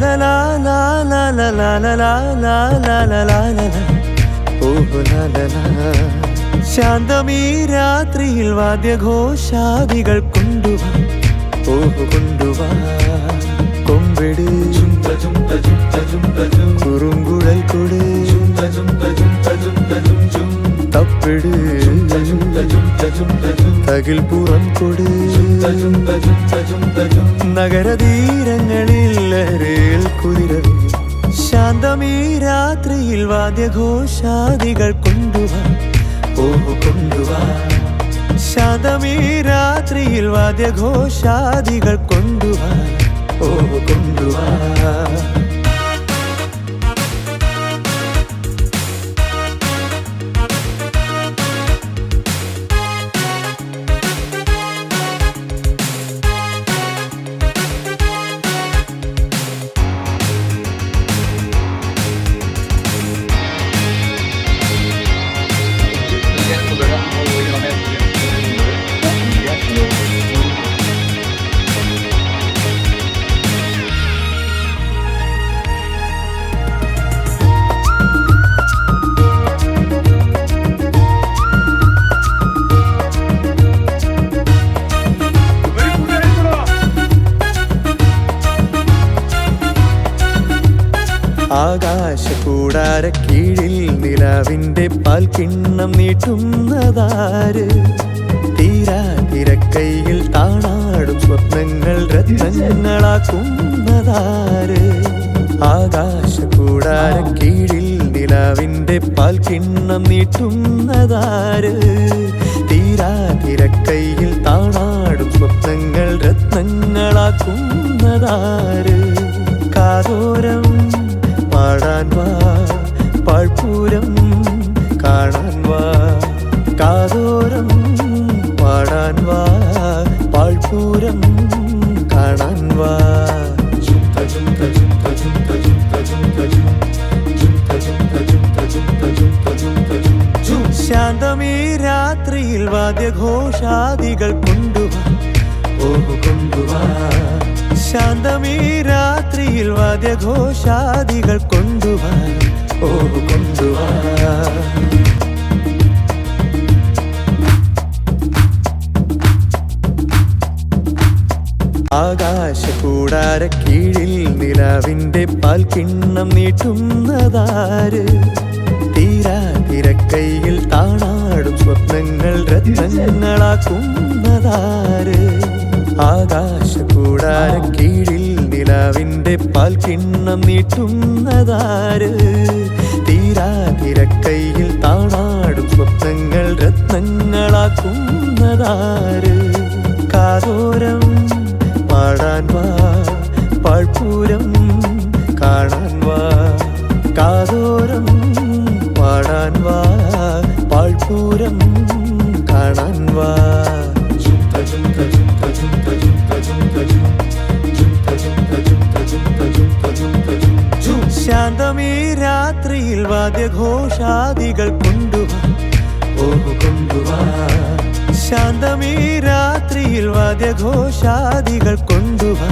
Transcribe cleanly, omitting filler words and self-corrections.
la la la la la la la la la la la la la ഓഹ് la la la ശാന്തമീ രാത്രിയിൽ വാദ്യഘോഷാദികൾ കൊണ്ടുവാ ഓഹ് കൊണ്ടുവാ കൊമ്പെട് കുറുങ്കുഴൽ കൊട് തപ്പെട് തകിൽ പുറം കൊട് നഗരതീരങ്ങളിൽ ലഹരിയിൽ കുതിരവേ ശാന്തമീ രാത്രിയിൽ വാദ്യഘോഷാദികൾ കൊണ്ടുവാ ഓഹ് കൊണ്ടുവാ ശാന്തമീ രാത്രിയിൽ വാദ്യഘോഷാദികൾ കൊണ്ടുവാ ഓഹ് കൊണ്ടുവാ ആകാശകൂടാര കീഴിൽ നിലാവിന്റെ പാൽക്കിണ്ണം നീട്ടുന്നതാര് തീരാതിരക്കൈയിൽ താണാടും സ്വപ്നങ്ങൾ രത്നങ്ങളാക്കുന്നതാര് ആകാശകൂടാര കീഴിൽ നിലാവിന്റെ പാൽക്കിണ്ണം നീട്ടുന്നതാര് തീരാതിരക്കൈയിൽ താണാടും സ്വപ്നങ്ങൾ രത്നങ്ങളാക്കുന്നതാര് കാതോരം പാടാൻ വാ പാഴ്പൂരം കാണാൻ വാ കാതോരം പാടാൻ വാ പാഴ്പൂരം കാണാൻ വാ ശാന്തമീ രാത്രിയിൽ വാദ്യഘോഷാദികൾ കൊണ്ടുവാ ഓഹ് കൊണ്ടുവാ ശാന്തമീ രാത്രിയിൽ വാദ്യഘോഷാദികൾ കൊണ്ടുവാ ഓഹ് കൊണ്ടുവാ ആകാശകൂടാര കീഴിൽ നിലാവിന്റെ പാൽക്കിണ്ണം നീട്ടുന്നതാര് തീരാതിരക്കൈയിൽ താണാടും സ്വപ്നങ്ങൾ രത്നങ്ങളാക്കുന്നതാര് ആകാശകൂടാര കീഴിൽ നിലാവിന്റെ പാൽക്കിണ്ണം നീട്ടുന്നതാര് തീരാതിരക്കൈയിൽ താണാടും സ്വപ്നങ്ങൾ രത്നങ്ങളാക്കുന്നതാര് കാതോരം പാടാൻ വാ പാഴ്പൂരം കാണാൻ വാ കാതോരം പാടാൻ വാ പാഴ്പൂരം കാണാൻ വാ ശാന്തമീ രാത്രിയിൽ വാദ്യഘോഷാദികൾ കൊണ്ടുവാ ഓഹ് കൊണ്ടുവാ ശാന്തമീ രാത്രിയിൽ വാദ്യഘോഷാദികൾ കൊണ്ടുവാ